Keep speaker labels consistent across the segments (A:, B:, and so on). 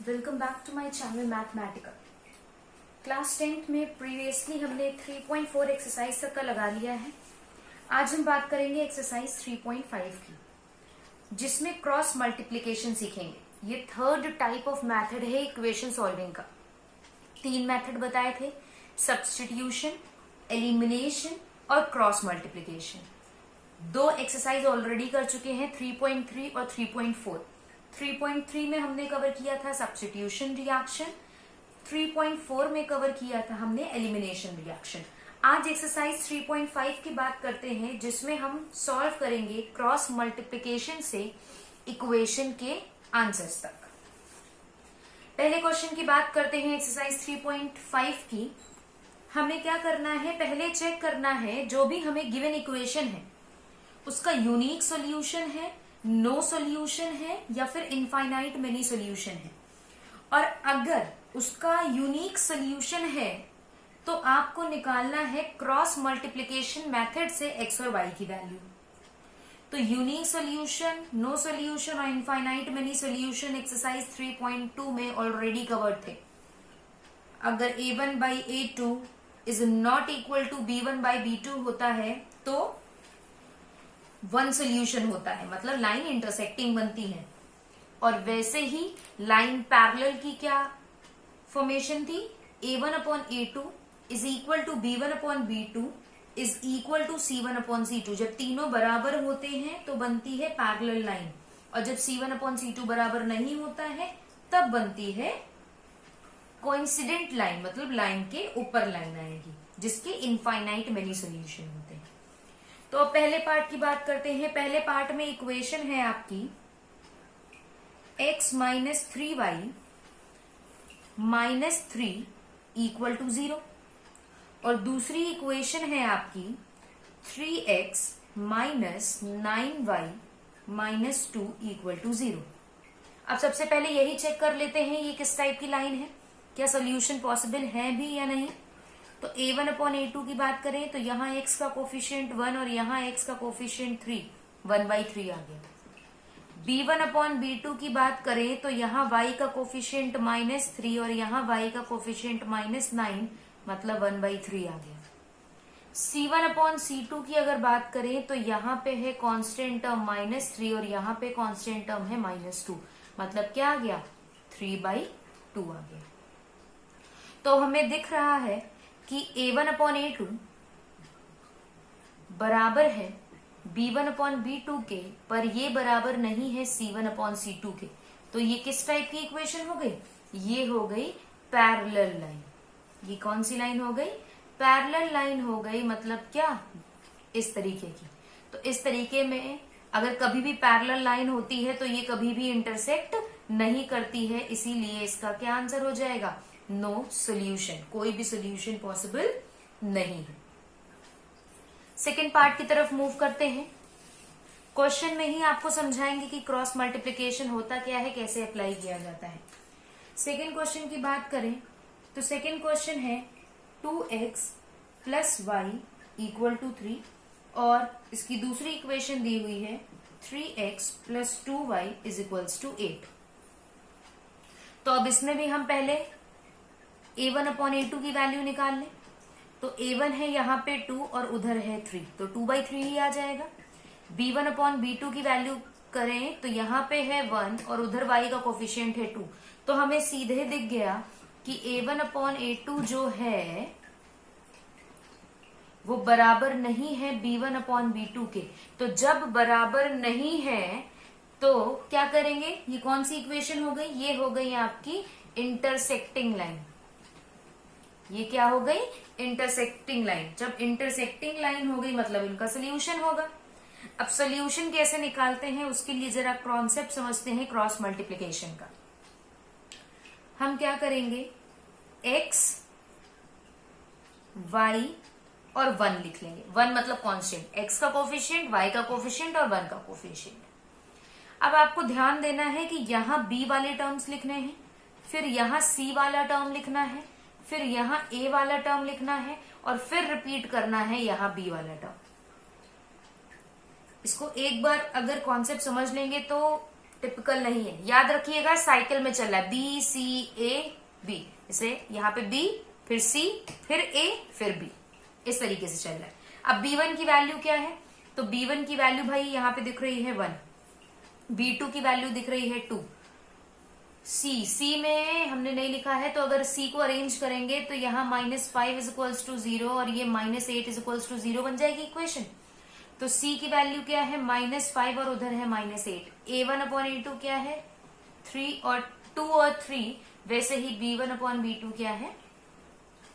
A: Welcome back to my channel mathematical. Class 10th में previously हमने 3.4 exercise तक का लगा लिया है। आज हम बात करेंगे एक्सरसाइज 3.5 की, जिसमें क्रॉस मल्टीप्लिकेशन सीखेंगे। ये थर्ड टाइप ऑफ मेथड है इक्वेशन सॉल्विंग का। 3 मेथड बताए थे, सब्स्टिट्यूशन, एलिमिनेशन और क्रॉस मल्टीप्लिकेशन। 2 एक्सरसाइज ऑलरेडी कर चुके हैं, 3.3 और 3.4। 3.3 में हमने कवर किया था सब्स्टिट्यूशन रिएक्शन, 3.4 में कवर किया था हमने एलिमिनेशन रिएक्शन। आज एक्सरसाइज 3.5 की बात करते हैं, जिसमें हम सॉल्व करेंगे क्रॉस मल्टीप्लिकेशन से इक्वेशन के आंसर्स तक। पहले क्वेश्चन की बात करते हैं एक्सरसाइज 3.5 की। हमें क्या करना है, पहले चेक करना है जो भी हमें गिवन इक्वेशन है उसका यूनिक सॉल्यूशन है, नो सॉल्यूशन है या फिर इनफाइनाइट मेनी सॉल्यूशन है। और अगर उसका यूनिक सॉल्यूशन है तो आपको निकालना है क्रॉस मल्टीप्लिकेशन मेथड से एक्स और वाई की वैल्यू। तो यूनिक सॉल्यूशन, नो सॉल्यूशन और इनफाइनाइट मेनी सॉल्यूशन एक्सरसाइज 3.2 में ऑलरेडी कवर्ड थे। अगर a1 by a2 is not equal to b1 by b2 होता है तो 1 सॉल्यूशन होता है, मतलब लाइन इंटरसेक्टिंग बनती है। और वैसे ही लाइन पैरेलल की क्या फॉर्मेशन थी, a1 upon a2 is equal to b1 upon b2 is equal to c1 upon c2। जब तीनों बराबर होते हैं तो बनती है पैरेलल लाइन, और जब c1 upon c2 बराबर नहीं होता है तब बनती है कोइंसिडेंट लाइन, मतलब लाइन के ऊपर लाइन आएगी, जिसके इनफाइनाइट मेनी सॉल्यूशन होते हैं। तो अब पहले पार्ट की बात करते हैं। पहले पार्ट में इक्वेशन है आपकी x minus 3y minus 3 equal to 0, और दूसरी इक्वेशन है आपकी 3x minus 9y minus 2 equal to 0। अब सबसे पहले यही चेक कर लेते हैं ये किस टाइप की लाइन है, क्या सोल्यूशन पॉसिबल है भी या नहीं। तो a1 अपॉन a2 की बात करें तो यहाँ x का कोफिशिएंट 1 और यहाँ x का कोफिशिएंट 3, 1/3 आ गया। b1 अपॉन b2 की बात करें तो यहाँ y का कोफिशिएंट -3 और यहाँ y का कोफिशिएंट -9, मतलब 1/3 आ गया। c1 अपॉन c2 की अगर बात करें तो यहाँ पे है कांस्टेंट टर्म -3 और यहाँ पे कांस्टेंट टर्म है -2, मतलब क्या आ गया, 3/2 आ गया। तो हमें दिख रहा है कि a1 अपॉन a2 बराबर है b1 अपॉन b2 के, पर ये बराबर नहीं है c1 अपॉन c2 के। तो ये किस टाइप की इक्वेशन हो गई, ये हो गई पैरेलल लाइन। ये कौन सी लाइन हो गई, पैरेलल लाइन हो गई, मतलब क्या, इस तरीके की। तो इस तरीके में अगर कभी भी पैरेलल लाइन होती है तो ये कभी भी इंटरसेक्ट नहीं करती है, इसीलिए इसका क्या आंसर हो जाएगा, नो सॉल्यूशन, कोई भी सॉल्यूशन पॉसिबल नहीं है। सेकेंड पार्ट की तरफ मूव करते हैं। क्वेश्चन में ही आपको समझाएंगे कि क्रॉस मल्टीप्लिकेशन होता क्या है, कैसे अप्लाई किया जाता है। सेकेंड क्वेश्चन की बात करें तो सेकेंड क्वेश्चन है 2x plus Y equal to 3, और इसकी दूसरी इक्वेशन दी हुई है 3x plus 2y is equals to 8। तो अब इसमें भी हम पहले a1 अपॉन a2 की वैल्यू निकाल लें। तो a1 है यहाँ पे 2 और उधर है 3, तो 2/3 ही आ जाएगा। b1 अपॉन b2 की वैल्यू करें तो यहाँ पे है 1 और उधर y का कोफिशिएंट है 2, तो हमें सीधे दिख गया कि a1 अपॉन a2 जो है वो बराबर नहीं है b1 अपॉन b2 के। तो जब बराबर नहीं है तो क्या करेंगे, ये कौन सी इक्वेशन हो गई, ये हो गई आपकी इंटरसेक्टिंग लाइन। ये क्या हो गई, इंटरसेक्टिंग लाइन। जब इंटरसेक्टिंग लाइन हो गई मतलब इनका सोल्यूशन होगा। अब सोल्यूशन कैसे निकालते हैं उसके लिए जरा कॉन्सेप्ट समझते हैं क्रॉस मल्टीप्लिकेशन का। हम क्या करेंगे, x, y और 1 लिख लेंगे। 1 मतलब कांस्टेंट, x का कोफिशिएंट, y का कोफिशिएंट और 1 का कोफिशिएंट। अब आपको ध्यान देना है कि यहाँ b वाले टर्म्स लिखने हैं, फिर यहाँ c वाला टर्म लिखना है, फिर यहाँ a वाला टर्म लिखना है, और फिर रिपीट करना है यहाँ b वाला टर्म। इसको एक बार अगर कॉन्सेप्ट समझ लेंगे तो टिपिकल नहीं है। याद रखिएगा साइकिल में चल रहा है, बी सी ए बी, इसे यहाँ पे बी फिर सी फिर ए फिर बी, इस तरीके से चल रहा है। अब B1 की वैल्यू क्या है, तो B1 की वैल्यू भाई यहाँ पे दिख रही है 1, B2 की वैल्यू दिख रही है 2, C में हमने नहीं लिखा है, तो अगर C को अरेंज करेंगे तो यहाँ -5 इज इक्वल्स टू 0 और ये -8 इज इक्वल्स टू 0 बन जाएगी इक्वेशन। तो C की वैल्यू क्या है -5 और उधर है -8। A1/A2 क्या है 3 और 2 और 3, वैसे ही B1/B2 क्या है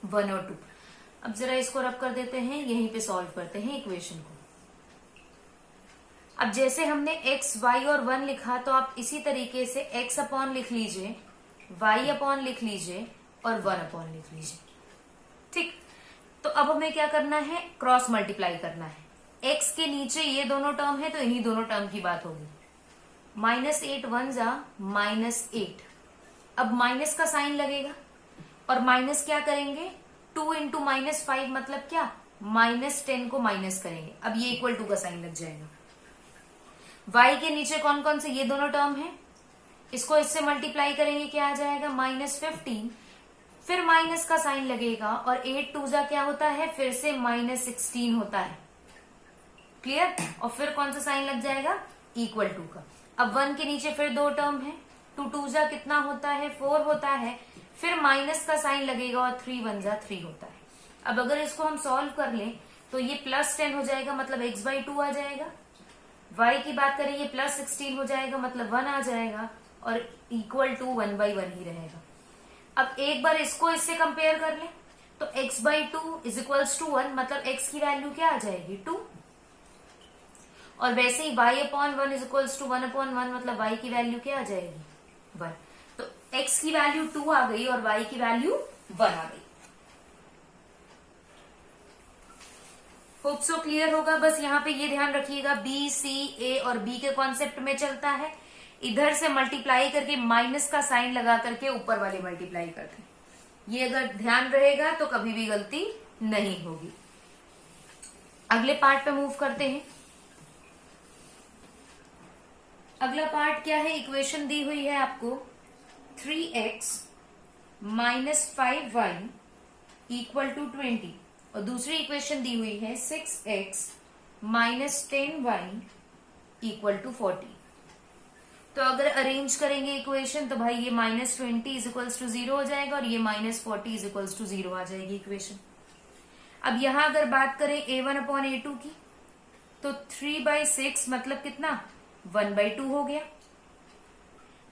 A: 1 और 2। अब जरा इसको रब कर देते हैं, यहीं पे सॉल्व करते हैं इक्वेशन को। अब जैसे हमने x, y और 1 लिखा, तो आप इसी तरीके से x अपॉन लिख लीजिए, y अपॉन लिख लीजिए और 1 अपॉन लिख लीजिए। ठीक, तो अब हमें क्या करना है, क्रॉस मल्टीप्लाई करना है। x के नीचे ये दोनों टर्म है तो इन्हीं दोनों टर्म की बात होगी। -8 1 जा -8, अब माइनस का साइन लगेगा और माइनस क्या करेंगे, 2 इंटू -5 मतलब क्या, -10 को माइनस करेंगे। अब ये इक्वल टू का साइन लग जाएगा। y के नीचे कौन कौन से ये दोनों टर्म है, इसको इससे मल्टीप्लाई करेंगे, क्या आ जाएगा -15, फिर माइनस का साइन लगेगा और 8 2 जा क्या होता है, फिर से -16 होता है। क्लियर, और फिर कौन सा साइन लग जाएगा, इक्वल टू का। अब 1 के नीचे फिर दो टर्म है, 2 2 जा कितना होता है 4 होता है, फिर माइनस का साइन लगेगा और 3 1 जा 3 होता है। अब अगर इसको हम सॉल्व कर लें तो ये +10 हो जाएगा, मतलब x/2 आ जाएगा। y की बात करें ये +16 हो जाएगा, मतलब 1 आ जाएगा और इक्वल टू 1/1 ही रहेगा। अब एक बार इसको इससे कंपेयर कर लें तो x/2 इज इक्वल्स टू 1, मतलब x की वैल्यू क्या आ जाएगी 2, और वैसे ही y/1 इज इक्वल्स टू 1/1, मतलब y की वैल्यू क्या आ जाएगी 1। तो x की वैल्यू 2 आ गई और y की वैल्यू 1 आ गई। होप सो क्लियर होगा। बस यहाँ पे ये ध्यान रखिएगा, बी सी ए और बी के कॉन्सेप्ट में चलता है, इधर से मल्टीप्लाई करके माइनस का साइन लगा करके ऊपर वाले मल्टीप्लाई करते हैं। ये अगर ध्यान रहेगा तो कभी भी गलती नहीं होगी। अगले पार्ट पे मूव करते हैं। अगला पार्ट क्या है, इक्वेशन दी हुई है आपको 3x - 5y इक्वल टू 20 और दूसरी इक्वेशन दी हुई है 6x - 10y इक्वल टू 40। तो अगर अरेंज करेंगे इक्वेशन तो भाई ये -20 इज इक्वल्स टू 0 हो जाएगा और ये -40 इज इक्वल्स टू 0 आ जाएगी इक्वेशन। अब यहां अगर बात करें A1/A2 की तो 3/6 मतलब कितना 1/2 हो गया।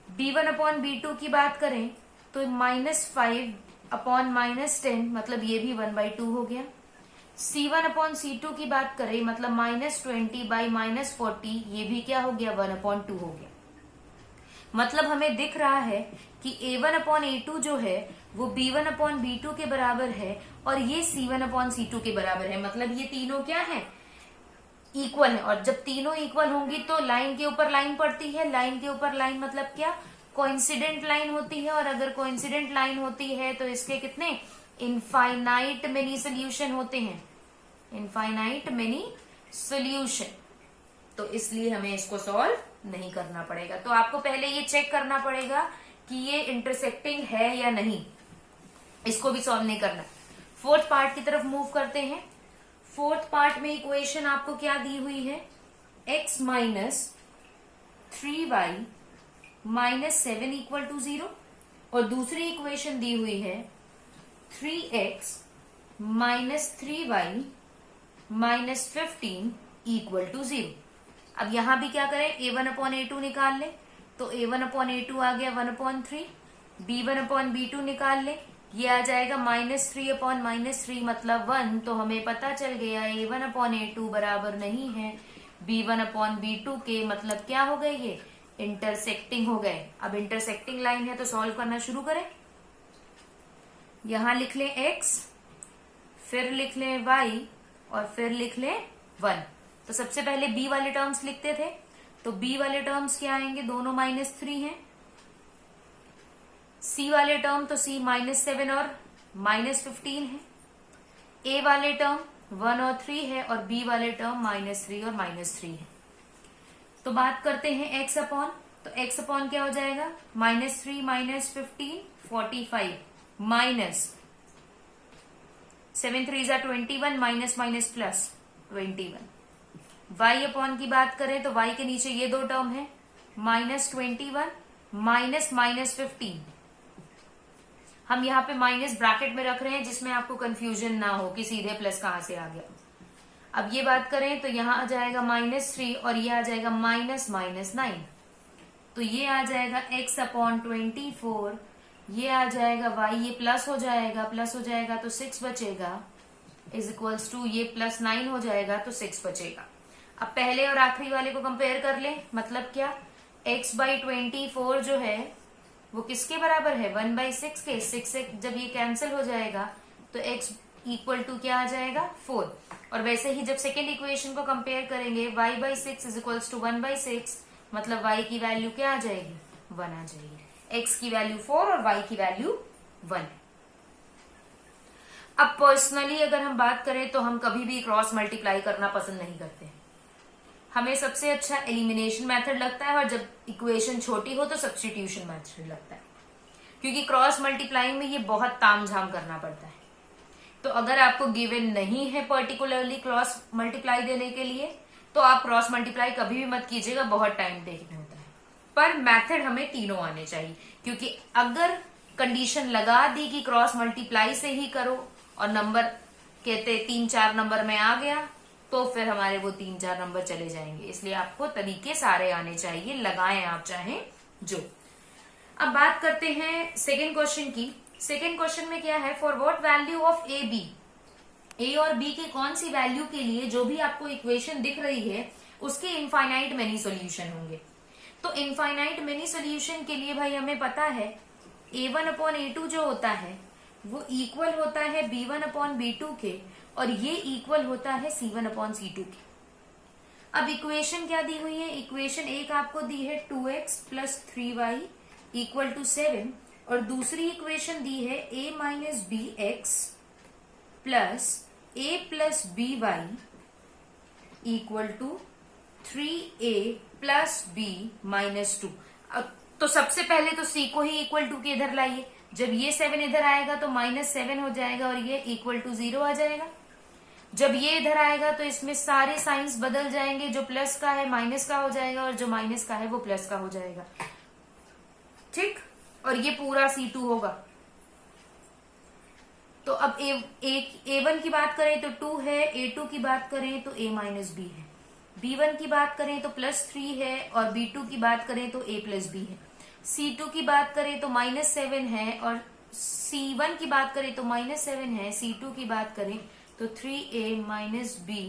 A: B1/B2 की बात करें तो -5/-10 मतलब ये भी 1/2 हो गया। C1/C2 की बात करें मतलब -20/-40 ये भी क्या हो गया 1/2 हो गया। मतलब हमें दिख रहा है कि A1/A2 जो है वो B1/B2 के बराबर है और ये C1/C2 के बराबर है। मतलब ये तीनों क्या है, इक्वल है। और जब तीनों इक्वल होंगी तो लाइन के ऊपर लाइन पड़ती है, लाइन के ऊपर लाइन मतलब क्या, कोइंसिडेंट लाइन होती है। और अगर कोइंसिडेंट लाइन होती है तो इसके कितने इनफाइनाइट मेनी सोल्यूशन होते हैं, इनफाइनाइट मेनी सोल्यूशन। तो इसलिए हमें इसको सॉल्व नहीं करना पड़ेगा। तो आपको पहले ये चेक करना पड़ेगा कि ये इंटरसेक्टिंग है या नहीं, इसको भी सॉल्व नहीं करना। फोर्थ पार्ट की तरफ मूव करते हैं। फोर्थ पार्ट में इक्वेशन आपको क्या दी हुई है, x - 3y - 7 इक्वल टू 0 और दूसरी इक्वेशन दी हुई है 3x - 3y - 15 इक्वल टू 0। अब यहां भी क्या करें, A1/A2 निकाल ले तो A1/A2 आ गया 1/3, B1/B2 निकाल ले ये आ जाएगा -3/-3 मतलब 1। तो हमें पता चल गया A1/A2 बराबर नहीं है B1/B2 के, मतलब क्या हो गए, ये इंटरसेक्टिंग हो गए। अब इंटरसेक्टिंग लाइन है तो सॉल्व करना शुरू करें। यहां लिख लें x, फिर लिख लें y और फिर लिख लें 1। तो सबसे पहले b वाले टर्म्स लिखते थे, तो b वाले टर्म्स क्या आएंगे, दोनों -3 हैं। c वाले टर्म तो c -7 और -15 है। a वाले टर्म 1 और 3 है और b वाले टर्म -3 और -3 है। तो बात करते हैं x अपॉन तो x अपॉन क्या हो जाएगा, -3 -15 45 minus 7 3 21 minus minus plus 21। y upon की बात करें तो y के नीचे ये दो टर्म है, -21 माइनस माइनस 15। हम यहाँ पे माइनस ब्रैकेट में रख रहे हैं जिसमें आपको कंफ्यूजन ना हो कि सीधे प्लस कहां से आ गया। अब ये बात करें तो यहाँ आ जाएगा -3 और ये आ जाएगा -9। तो ये आ जाएगा x अपॉन 24, ये आ जाएगा y, ये प्लस हो जाएगा तो 6 बचेगा, इज इक्वल्स टू ये +9 हो जाएगा तो 6 बचेगा। अब पहले और आखिरी वाले को कंपेयर कर ले, मतलब क्या, x/24 जो है वो किसके बराबर है, 1/6 के। 6 से जब ये कैंसिल हो जाएगा तो x इक्वल टू क्या आ जाएगा, 4। और वैसे ही जब सेकेंड इक्वेशन को कंपेयर करेंगे, y/6 इज इक्वल्स टू 1/6, मतलब y की वैल्यू क्या आ जाएगी, 1 आ जाएगी। x की वैल्यू 4 और y की वैल्यू 1। अब पर्सनली अगर हम बात करें तो हम कभी भी क्रॉस मल्टीप्लाई करना पसंद नहीं करते। हमें सबसे अच्छा एलिमिनेशन मेथड लगता है और जब इक्वेशन छोटी हो तो सब्स्टिट्यूशन मेथड लगता है, क्योंकि क्रॉस मल्टीप्लाई में ये बहुत तामझाम करना पड़ता है। तो अगर आपको गिवन नहीं है पर्टिकुलरली क्रॉस मल्टीप्लाई देने के लिए तो आप क्रॉस मल्टीप्लाई कभी भी मत कीजिएगा, बहुत टाइम टेकिंग होता है। पर मेथड हमें तीनों आने चाहिए, क्योंकि अगर कंडीशन लगा दी कि क्रॉस मल्टीप्लाई से ही करो और नंबर कहते 3-4 नंबर में आ गया तो फिर हमारे वो 3-4 नंबर चले जाएंगे। इसलिए आपको तरीके सारे आने चाहिए, लगाएं आप चाहें जो। अब बात करते हैं सेकेंड क्वेश्चन की। सेकेंड क्वेश्चन में क्या है, for what value of A B, A और बी के कौन सी वैल्यू के लिए जो भी आपको इक्वेशन दिख रही है उसके इनफाइनाइट मेनी सॉल्यूशन होंगे। तो इनफाइनाइट मेनी सॉल्यूशन के लिए भाई हमें पता है a1 अपॉन a2 जो होता है वो इक्वल होता है b1 अपॉन b2 के, और ये इक्वल होता है c1 अपॉन c2 के। अब इक्वेशन क्या दी हुई है, इक्वेशन एक आपको दी है 2x plus 3y equal to 7, और दूसरी इक्वेशन दी है a minus B X plus a plus B Y equal to 3a plus b minus 2। तो सबसे पहले तो c को ही इक्वल टू के इधर लाइए, जब ये 7 इधर आएगा तो -7 हो जाएगा और ये इक्वल टू 0 आ जाएगा। जब ये इधर आएगा तो इसमें सारे साइंस बदल जाएंगे, जो प्लस का है माइनस का हो जाएगा और जो माइनस का है वो प्लस का हो जाएगा, ठीक। और ये पूरा C2 होगा। तो अब A1 की बात करें तो 2 है, A2 की बात करें तो A माइनस बी है, B1 की बात करें तो +3 है और B2 की बात करें तो A प्लस बी है, C2 की बात करें तो -7 है और C1 की बात करें तो -7 है, C2 की बात करें तो 3a माइनस बी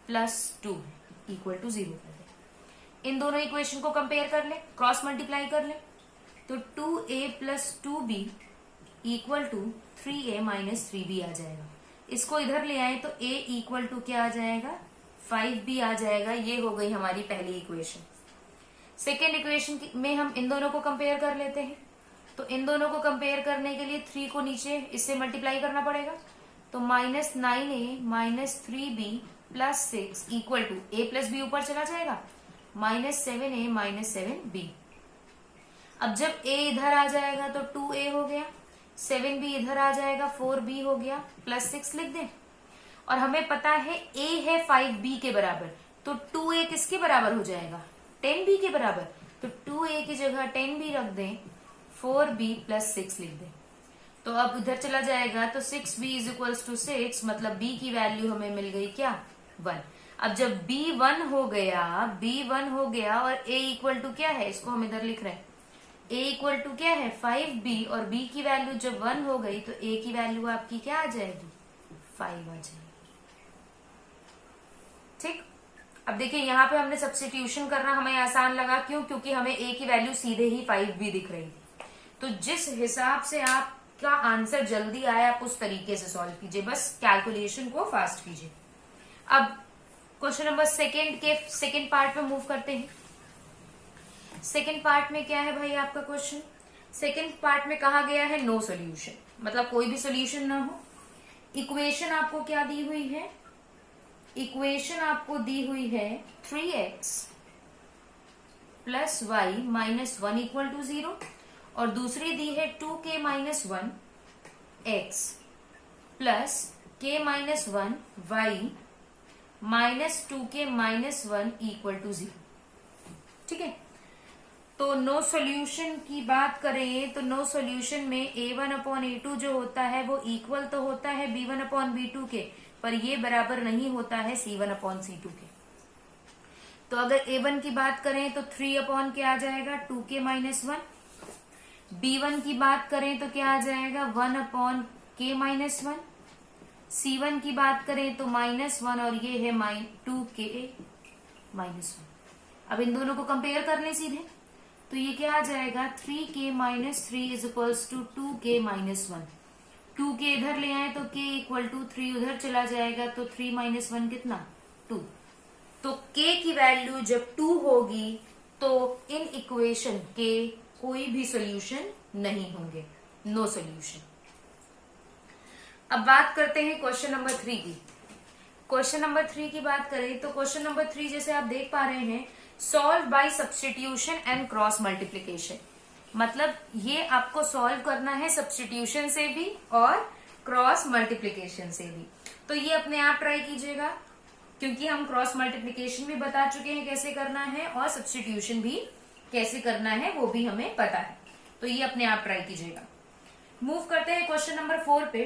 A: प्लस 2 है इक्वल टू 0 कर दे। इन दोनों इक्वेशन को कंपेयर कर ले, क्रॉस मल्टीप्लाई कर ले, तो 2a plus 2b equal to 3a minus 3b आ जाएगा। इसको इधर ले आए तो a इक्वल टू क्या आ जाएगा, 5b आ जाएगा। ये हो गई हमारी पहली इक्वेशन। सेकेंड इक्वेशन में हम इन दोनों को कंपेयर कर लेते हैं। तो इन दोनों को कंपेयर करने के लिए 3 को नीचे इससे मल्टीप्लाई करना पड़ेगा, तो -9a minus 3b plus 6 equal to a plus B ऊपर चला जाएगा, -7a माइनस 7b। अब जब a इधर आ जाएगा तो 2a हो गया, 7b इधर आ जाएगा, 4b हो गया, प्लस 6 लिख दें। और हमें पता है a है 5b के बराबर, तो 2a किसके बराबर हो जाएगा, 10b के बराबर। तो 2a की जगह 10b रख दें, 4b प्लस 6 लिख दें। तो अब उधर चला जाएगा तो 6b इज इक्वल्स टू 6, मतलब b की वैल्यू हमें मिल गई क्या, 1। अब जब b 1 हो गया और a इक्वल टू क्या है, इसको हम इधर लिख रहे हैं, a इक्वल टू क्या है 5b, और b की वैल्यू जब 1 हो गई तो a की वैल्यू आपकी क्या आ जाएगी, 5 आ जाएगी, ठीक। अब देखिए यहाँ पे हमने सब्स्टिट्यूशन करना हमें आसान लगा, क्यों, क्योंकि हमें a की वैल्यू सीधे ही 5b दिख रही थी। तो जिस हिसाब से आपका आंसर जल्दी आया आप उस तरीके से सॉल्व कीजिए, बस कैलकुलेशन को फास्ट कीजिए। अब क्वेश्चन नंबर सेकेंड पार्ट में मूव करते हैं। सेकेंड पार्ट में क्या है भाई आपका क्वेश्चन, सेकेंड पार्ट में कहा गया है नो सोल्यूशन, मतलब कोई भी सोल्यूशन ना हो। इक्वेशन आपको क्या दी हुई है, इक्वेशन आपको दी हुई है 3x plus Y minus 1 equal to 0, और दूसरी दी है 2k minus 1 X plus k minus 1 Y minus 2k minus 1 equal to 0। ठीक है, तो नो सॉल्यूशन की बात करें तो नो सॉल्यूशन में a1 अपॉन a2 जो होता है वो इक्वल तो होता है b1 अपॉन b2 के, पर ये बराबर नहीं होता है c1 अपॉन c2 के। तो अगर a1 की बात करें तो 3 अपॉन क्या आ जाएगा 2k माइनस 1। b1 की बात करें तो क्या आ जाएगा 1 अपॉन k माइनस 1। c1 की बात करें तो -1 और ये है 2k माइनस 1। अब इन दोनों को कंपेयर कर लें सीधे, तो ये क्या आ जाएगा 3k minus 3 is equals to 2k minus 1। 2k इधर ले आए तो k इक्वल टू 3 उधर चला जाएगा, तो 3 माइनस 1 कितना 2। तो k की वैल्यू जब 2 होगी तो इन इक्वेशन के कोई भी सॉल्यूशन नहीं होंगे, नो सॉल्यूशन। अब बात करते हैं क्वेश्चन नंबर 3 की। क्वेश्चन नंबर 3 की बात करें तो क्वेश्चन नंबर 3 जैसे आप देख पा रहे हैं, solve by substitution and cross multiplication. मतलब ये आपको सॉल्व करना है सब्स्टिट्यूशन से भी और क्रॉस मल्टीप्लीकेशन से भी। तो ये अपने आप ट्राई कीजिएगा, क्योंकि हम क्रॉस मल्टीप्लीकेशन भी बता चुके हैं कैसे करना है और सब्स्टिट्यूशन भी कैसे करना है वो भी हमें पता है। तो ये अपने आप ट्राई कीजिएगा। मूव करते हैं क्वेश्चन नंबर 4 पे।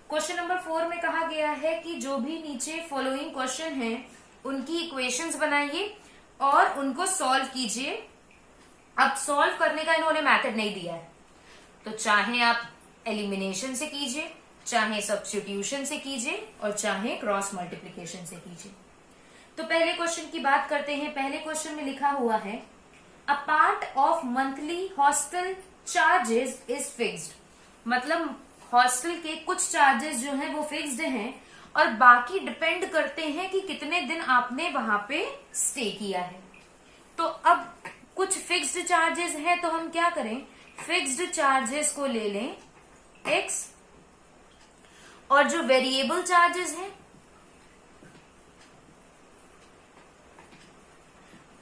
A: क्वेश्चन नंबर 4 में कहा गया है कि जो भी नीचे फॉलोइंग क्वेश्चन है उनकी इक्वेशंस बनाइए और उनको सॉल्व कीजिए। अब सॉल्व करने का इन्होंने मेथड नहीं दिया है, तो चाहे आप एलिमिनेशन से कीजिए, चाहे सब्स्टिट्यूशन से कीजिए और चाहे क्रॉस मल्टीप्लीकेशन से कीजिए। तो पहले क्वेश्चन की बात करते हैं। पहले क्वेश्चन में लिखा हुआ है a part of monthly hostel charges is fixed. मतलब हॉस्टल के कुछ चार्जेस जो हैं वो फिक्स्ड हैं और बाकी डिपेंड करते हैं कि कितने दिन आपने वहां पे स्टे किया है। तो अब कुछ फिक्स्ड चार्जेस हैं तो हम क्या करें, फिक्स्ड चार्जेस को ले लें x, और जो वेरिएबल चार्जेस हैं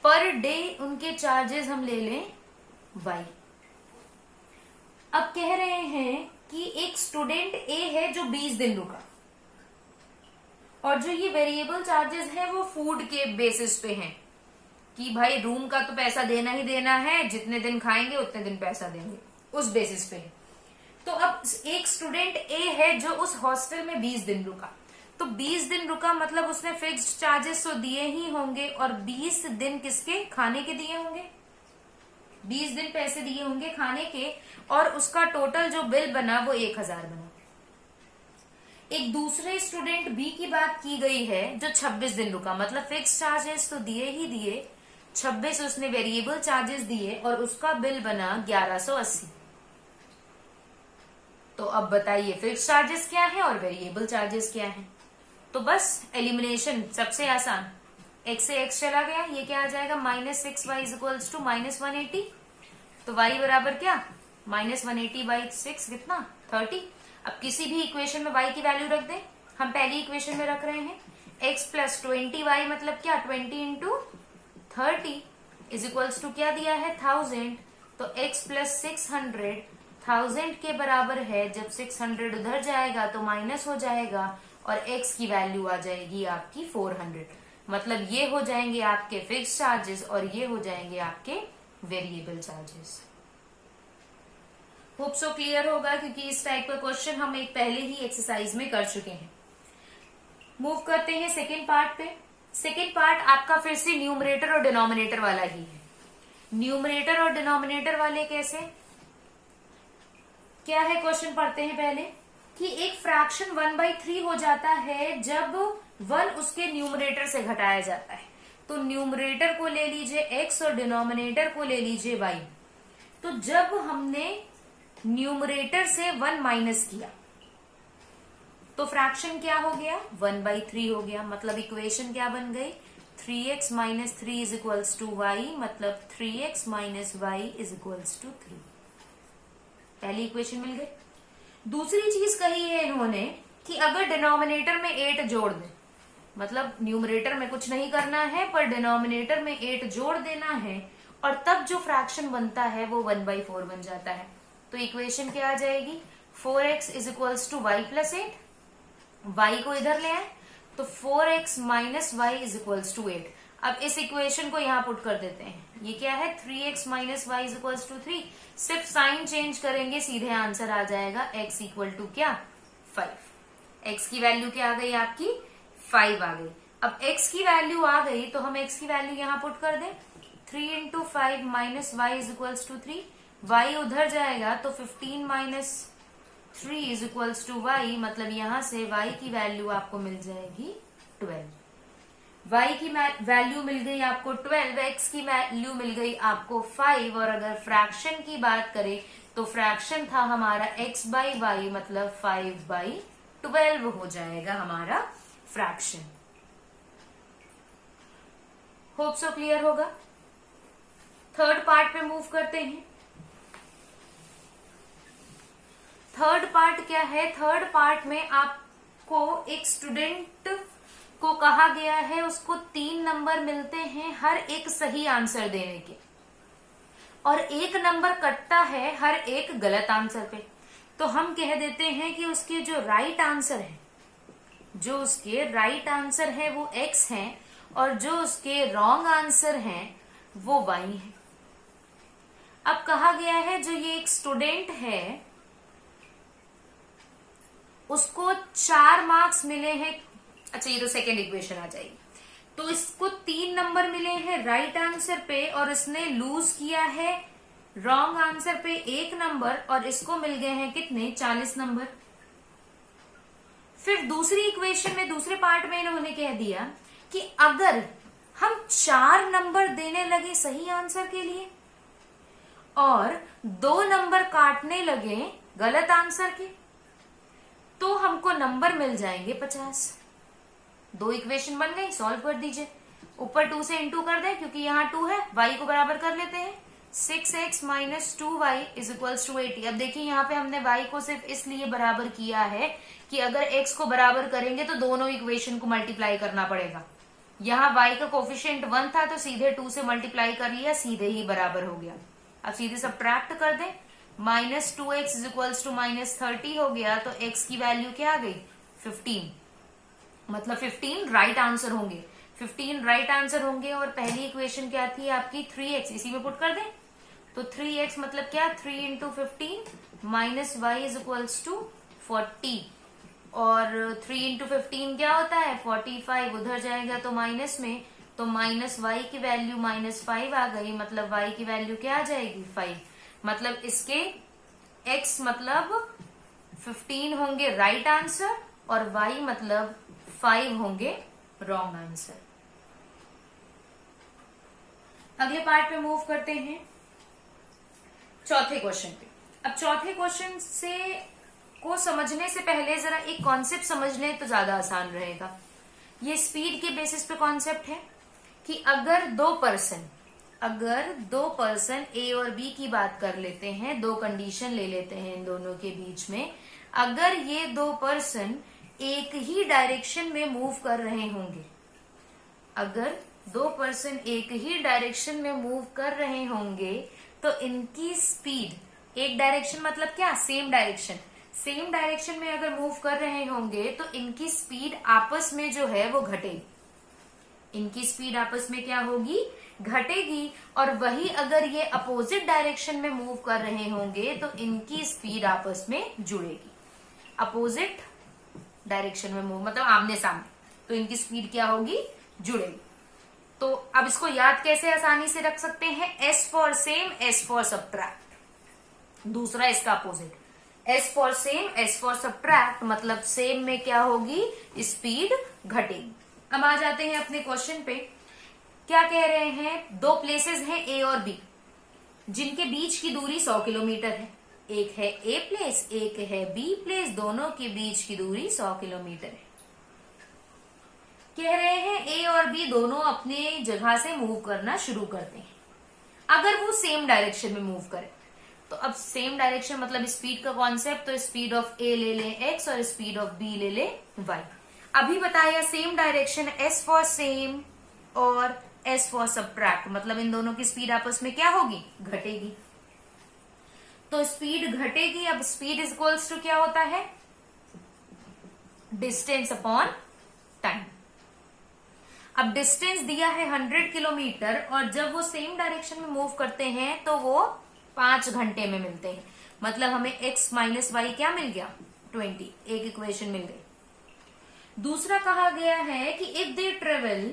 A: पर डे उनके चार्जेस हम ले लें y। अब कह रहे हैं कि एक स्टूडेंट ए है जो 20 दिन रुका, और जो ये वेरिएबल चार्जेस हैं वो फूड के बेसिस पे हैं कि भाई रूम का तो पैसा देना ही देना है, जितने दिन खाएंगे उतने दिन पैसा देंगे, उस बेसिस पे है। तो अब एक स्टूडेंट ए है जो उस हॉस्टल में 20 दिन रुका, तो 20 दिन रुका मतलब उसने फिक्स्ड चार्जेस तो दिए ही होंगे, और 20 दिन किसके खाने के दिए होंगे, 20 दिन पैसे दिए होंगे खाने के, और उसका टोटल जो बिल बना वो 1000 बना। एक दूसरे स्टूडेंट बी की बात की गई है जो 26 दिन रुका, मतलब फिक्स चार्जेस तो दिए ही दिए, 26 उसने वेरिएबल चार्जेस दिए और उसका बिल बना 1180। तो अब बताइए फिक्स चार्जेस क्या है और वेरिएबल चार्जेस क्या है। तो बस एलिमिनेशन सबसे आसान, x से x चला गया, ये क्या आ जाएगा -6y इज इक्वल्स टू -180। तो y बराबर क्या -180/6 कितना 30। अब किसी भी इक्वेशन में y की वैल्यू रख दें, हम पहली इक्वेशन में रख रहे हैं x प्लस 20y मतलब क्या 20 इंटू 30 इज इक्वल्स टू क्या दिया है 1000। तो x प्लस 600 1000 के बराबर है, जब 600 उधर जाएगा तो माइनस हो जाएगा और x की वैल्यू आ जाएगी आपकी 400। मतलब ये हो जाएंगे आपके फिक्स चार्जेस और ये हो जाएंगे आपके variable charges. Hope so clear होगा, क्योंकि इस टाइप का क्वेश्चन हम एक पहले ही एक्सरसाइज में कर चुके हैं। मूव करते हैं सेकेंड पार्ट पे। सेकेंड पार्ट आपका फिर से न्यूमरेटर और डिनोमिनेटर वाला ही है। न्यूमरेटर और डिनोमिनेटर वाले कैसे, क्या है क्वेश्चन पढ़ते हैं पहले, कि एक फ्रैक्शन 1/3 हो जाता है जब 1 उसके न्यूमरेटर से घटाया जाता है। तो न्यूमरेटर को ले लीजिए x और डिनोमिनेटर को ले लीजिए y। तो जब हमने न्यूमरेटर से 1 माइनस किया तो फ्रैक्शन क्या हो गया 1/3 हो गया। मतलब इक्वेशन क्या बन गई 3x minus 3 is equals to Y, मतलब 3x minus Y is equals to 3। पहली इक्वेशन मिल गई। दूसरी चीज कही है इन्होंने कि अगर डिनोमिनेटर में 8 जोड़ दें, मतलब न्यूमरेटर में कुछ नहीं करना है पर डिनोमिनेटर में 8 जोड़ देना है और तब जो फ्रैक्शन बनता है वो 1/4 बन जाता है। तो इक्वेशन क्या आ जाएगी, 4x is equals to Y plus 8, Y को इधर ले आए तो 4x minus Y is equals to 8। अब इस इक्वेशन को यहां पुट कर देते हैं, ये क्या है 3x minus Y is equals to 3, सिर्फ साइन चेंज करेंगे सीधे आंसर आ जाएगा x इक्वल टू क्या 5। x की वैल्यू क्या आ गई आपकी 5 आ गई। अब x की वैल्यू आ गई तो हम x की वैल्यू यहां पुट कर दें, 3 into 5 minus Y is equals to 3, y उधर जाएगा तो 15 minus 3 is equals to Y, मतलब यहां से y की वैल्यू आपको मिल जाएगी 12। y की वैल्यू मिल गई आपको 12, x की वैल्यू मिल गई आपको 5, और अगर फ्रैक्शन की बात करें तो फ्रैक्शन था हमारा x बाई वाई, मतलब 5/12 हो जाएगा हमारा फ्रैक्शन। होप सो क्लियर होगा। थर्ड पार्ट पे मूव करते हैं। थर्ड पार्ट क्या है, थर्ड पार्ट में आपको एक स्टूडेंट को कहा गया है उसको 3 नंबर मिलते हैं हर एक सही आंसर देने के, और 1 नंबर कटता है हर एक गलत आंसर पे। तो हम कह देते हैं कि उसके जो राइट आंसर है, जो उसके राइट आंसर है वो x है, और जो उसके रॉन्ग आंसर है वो y है। अब कहा गया है जो ये एक स्टूडेंट है उसको 4 मार्क्स मिले हैं। अच्छा, ये तो सेकेंड इक्वेशन आ जाएगी। तो इसको 3 नंबर मिले हैं राइट आंसर पे, और इसने लूज किया है रॉन्ग आंसर पे 1 नंबर, और इसको मिल गए हैं कितने 40 नंबर। फिर दूसरी इक्वेशन में, दूसरे पार्ट में इन्होंने कह दिया कि अगर हम 4 नंबर देने लगे सही आंसर के लिए और 2 नंबर काटने लगे गलत आंसर के, तो हमको नंबर मिल जाएंगे 50। 2 इक्वेशन बन गई, सॉल्व कर दीजिए। ऊपर 2 से इंटू कर दें क्योंकि यहाँ 2 है, y को बराबर कर लेते हैं, 6x minus 2y is equals to 80। अब देखिए यहाँ पे हमने y को सिर्फ इसलिए बराबर किया है कि अगर x को बराबर करेंगे तो दोनों इक्वेशन को मल्टीप्लाई करना पड़ेगा। यहाँ y का कोफिशिएंट 1 था तो सीधे 2 से मल्टीप्लाई कर लिया, सीधे ही बराबर हो गया। अब सीधे सब्ट्रैक्ट कर दें, minus 2x is equals to minus 30 हो गया, तो x की वैल्यू क्या आ गई 15, मतलब 15 राइट आंसर होंगे। 15 राइट आंसर होंगे, और पहली इक्वेशन क्या थी आपकी 3x, इसी में पुट कर दें तो 3x मतलब क्या 3 into 15 minus Y is equals to 40, और 3 इंटू 15 क्या होता है 45, उधर जाएगा तो माइनस में, तो माइनस वाई की वैल्यू -5 आ गई, मतलब वाई की वैल्यू क्या आ जाएगी 5, मतलब इसके x मतलब 15 होंगे राइट आंसर और y मतलब 5 होंगे रॉन्ग आंसर। अगले पार्ट पे मूव करते हैं, चौथे क्वेश्चन पे। अब चौथे क्वेश्चन से को समझने से पहले जरा एक कॉन्सेप्ट समझ लें तो ज्यादा आसान रहेगा। ये स्पीड के बेसिस पे कॉन्सेप्ट है कि अगर दो पर्सन ए और बी की बात कर लेते हैं, 2 कंडीशन ले लेते हैं इन दोनों के बीच में, अगर ये 2 पर्सन एक ही डायरेक्शन में मूव कर रहे होंगे, अगर 2 पर्सन एक ही डायरेक्शन में मूव कर रहे होंगे तो इनकी स्पीड, एक डायरेक्शन मतलब क्या सेम डायरेक्शन में अगर मूव कर रहे होंगे तो इनकी स्पीड आपस में जो है वो घटेगी, इनकी स्पीड आपस में क्या होगी घटेगी। और वही अगर ये अपोजिट डायरेक्शन में मूव कर रहे होंगे तो इनकी स्पीड आपस में जुड़ेगी। अपोजिट डायरेक्शन में मूव मतलब आमने सामने, तो इनकी स्पीड क्या होगी जुड़ेगी। तो अब इसको याद कैसे आसानी से रख सकते हैं, S for same S for subtract, दूसरा इसका opposite, S for same S for subtract, मतलब सेम में क्या होगी स्पीड घटेगी। अब आ जाते हैं अपने क्वेश्चन पे, क्या कह रहे हैं, 2 प्लेसेस हैं A और B जिनके बीच की दूरी 100 किलोमीटर है, एक है A प्लेस एक है B प्लेस, दोनों के बीच की दूरी 100 किलोमीटर है। कह रहे हैं A और B दोनों अपने जगह से मूव करना शुरू करते हैं, अगर वो सेम डायरेक्शन में मूव करें। तो अब सेम डायरेक्शन मतलब स्पीड का कॉन्सेप्ट, तो स्पीड ऑफ A ले लें x और स्पीड ऑफ B ले लें y। अभी बताया same direction S for same और एस फॉर सबट्रैक्ट, मतलब इन दोनों की स्पीड आपस में क्या होगी, घटेगी। तो स्पीड घटेगी। अब स्पीड इज इक्वल्स टू क्या होता है, डिस्टेंस अपॉन टाइम। अब डिस्टेंस दिया है 100 किलोमीटर और जब वो सेम डायरेक्शन में मूव करते हैं तो वो 5 घंटे में मिलते हैं। मतलब हमें x माइनस वाई क्या मिल गया, 20। एक इक्वेशन मिल गई। दूसरा कहा गया है कि if they travel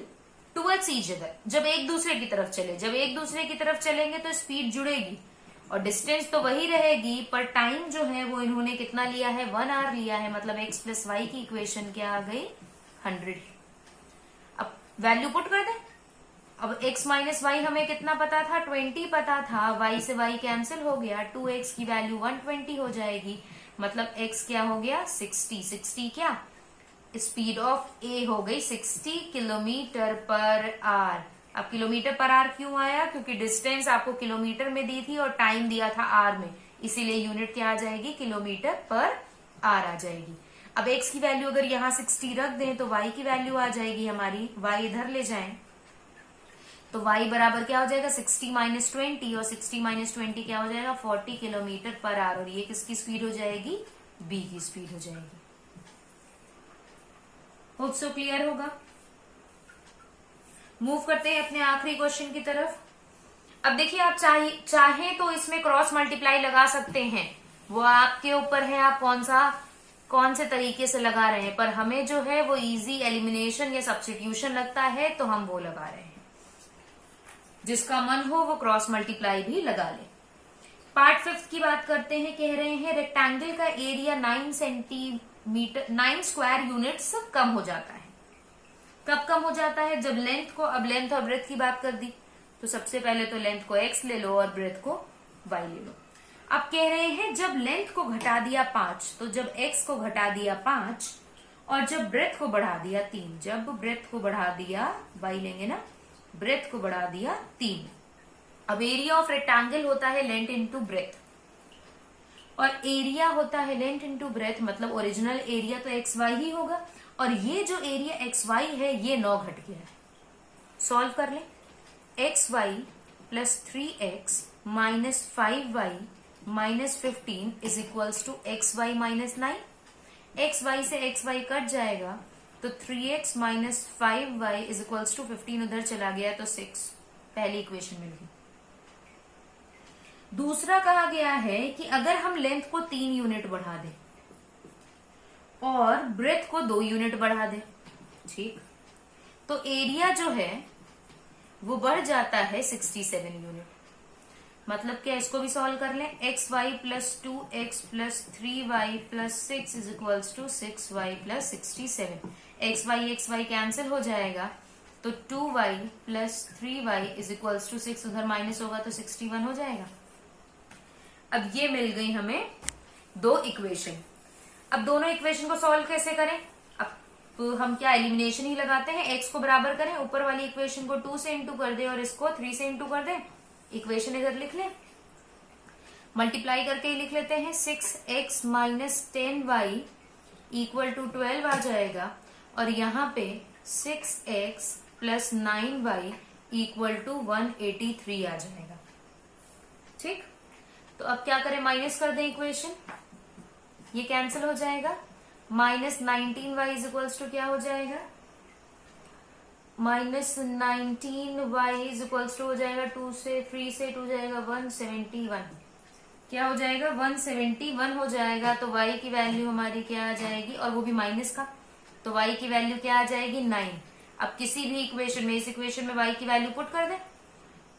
A: towards each other, जब एक दूसरे की तरफ चले, जब एक दूसरे की तरफ चलेंगे तो स्पीड जुड़ेगी और डिस्टेंस तो वही रहेगी, पर टाइम जो है वो इन्होंने कितना लिया है, 1 आवर लिया है। मतलब x प्लस वाई की इक्वेशन क्या आ गई, 100। अब वैल्यू पुट कर दें। अब x माइनस वाई हमें कितना पता था, 20 पता था, y से y कैंसिल हो गया, 2x की वैल्यू 120 हो जाएगी। मतलब x क्या हो गया, 60 क्या, स्पीड ऑफ a हो गई 60 किलोमीटर पर आवर। अब किलोमीटर पर आवर क्यों आया, क्योंकि डिस्टेंस आपको किलोमीटर में दी थी और टाइम दिया था आवर में, इसीलिए यूनिट क्या आ जाएगी, किलोमीटर पर आवर आ जाएगी। अब x की वैल्यू अगर यहाँ 60 रख दें तो y की वैल्यू आ जाएगी हमारी, y इधर ले जाएं तो y बराबर क्या हो जाएगा, 60 माइनस 20, और 60 माइनस 20 क्या हो जाएगा, 40 किलोमीटर पर आवर। और ये किसकी स्पीड हो जाएगी, b की स्पीड हो जाएगी। होप सो क्लियर होगा। मूव करते हैं अपने आखिरी क्वेश्चन की तरफ। अब देखिए, आप चाहें तो इसमें क्रॉस मल्टीप्लाई लगा सकते हैं, वो आपके ऊपर है, आप कौन से तरीके से लगा रहे हैं, पर हमें जो है वो इजी एलिमिनेशन या सब्स्टिट्यूशन लगता है तो हम वो लगा रहे हैं। जिसका मन हो वो क्रॉस मल्टीप्लाई भी लगा ले। पार्ट 5 की बात करते हैं। कह रहे हैं रेक्टेंगल का एरिया 9 स्क्वायर यूनिट्स कम हो जाता है। कब कम हो जाता है, जब लेंथ को, अब लेंथ और ब्रेथ की बात कर दी तो सबसे पहले तो लेंथ को x ले लो और ब्रेथ को y ले लो। अब कह रहे हैं जब लेंथ को घटा दिया 5, तो जब x को घटा दिया 5 और जब ब्रेथ को बढ़ा दिया 3, जब ब्रेथ को बढ़ा दिया, y लेंगे ना, ब्रेथ को बढ़ा दिया 3। अब एरिया ऑफ रेक्टेंगल होता है लेंथ इंटू ब्रेथ, और एरिया होता है लेंथ इंटू ब्रेथ, मतलब ओरिजिनल एरिया तो एक्स वाई ही होगा, और ये जो एरिया एक्स वाई है ये 9 घट गया है। सॉल्व कर लें। X Y plus 3x minus 5y minus 15 is equals to X Y minus 9। X Y से एक्स वाई कट जाएगा तो 3x minus 5y is equals to 15 उधर चला गया तो 6। पहली इक्वेशन मिल गई। दूसरा कहा गया है कि अगर हम लेंथ को 3 यूनिट बढ़ा दें और ब्रेथ को 2 यूनिट बढ़ा दें, ठीक, तो एरिया जो है वो बढ़ जाता है 67 यूनिट। मतलब क्या, इसको भी सॉल्व कर लें। X Y plus 2x plus 3y plus 6 is equals to 6y plus 67। X Y cancel हो जाएगा तो 2y plus 3y is equals to 6, उधर माइनस होगा तो 61 हो जाएगा। अब ये मिल गई हमें 2 इक्वेशन। अब दोनों इक्वेशन को सॉल्व कैसे करें, अब हम क्या एलिमिनेशन ही लगाते हैं। x को बराबर करें, ऊपर वाली इक्वेशन को 2 से इंटू कर दे और इसको 3 से इंटू कर दे, इक्वेशन इधर लिख लें। मल्टीप्लाई करके ही लिख लेते हैं। 6x minus 10y equal to 12 आ जाएगा, और यहाँ पे 6x plus 9y equal to 183 आ जाएगा। ठीक, तो अब क्या करें, माइनस कर दें इक्वेशन, ये कैंसिल हो जाएगा। Minus 19y is equals to क्या हो जाएगा, minus 19y is equals to हो जाएगा 2 से 3 से 2 जाएगा 171, क्या हो जाएगा 171 हो जाएगा। तो y की वैल्यू हमारी क्या आ जाएगी, और वो भी माइनस का, तो y की वैल्यू क्या आ जाएगी 9। अब किसी भी इक्वेशन में, इस इक्वेशन में y की वैल्यू पुट कर दे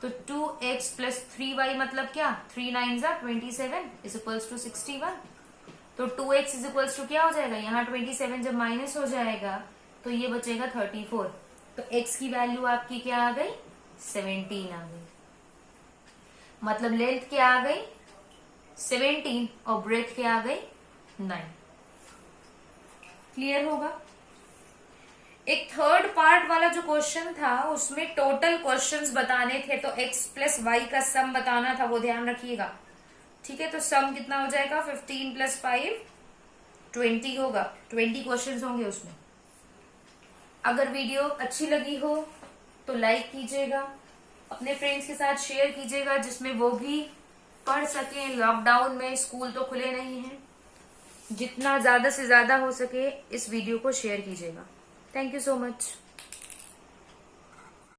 A: तो 2x प्लस 3y मतलब क्या, 3 9 27 इज इक्वल्स टू 61। तो 2x इज इक्वल्स टू क्या हो जाएगा, यहाँ 27 जब माइनस हो जाएगा तो ये बचेगा 34। तो x की वैल्यू आपकी क्या आ गई, 17 आ गई। मतलब लेंथ क्या आ गई 17 और ब्रेथ क्या आ गई 9। क्लियर होगा। एक थर्ड पार्ट वाला जो क्वेश्चन था उसमें टोटल क्वेश्चंस बताने थे, तो x प्लस वाई का सम बताना था, वो ध्यान रखिएगा। ठीक है, तो सम कितना हो जाएगा, 15 प्लस 5 20 होगा। 20 क्वेश्चंस होंगे उसमें। अगर वीडियो अच्छी लगी हो तो लाइक कीजिएगा, अपने फ्रेंड्स के साथ शेयर कीजिएगा जिसमें वो भी पढ़ सकें। लॉकडाउन में स्कूल तो खुले नहीं हैं। जितना ज्यादा से ज्यादा हो सके इस वीडियो को शेयर कीजिएगा। Thank you so much.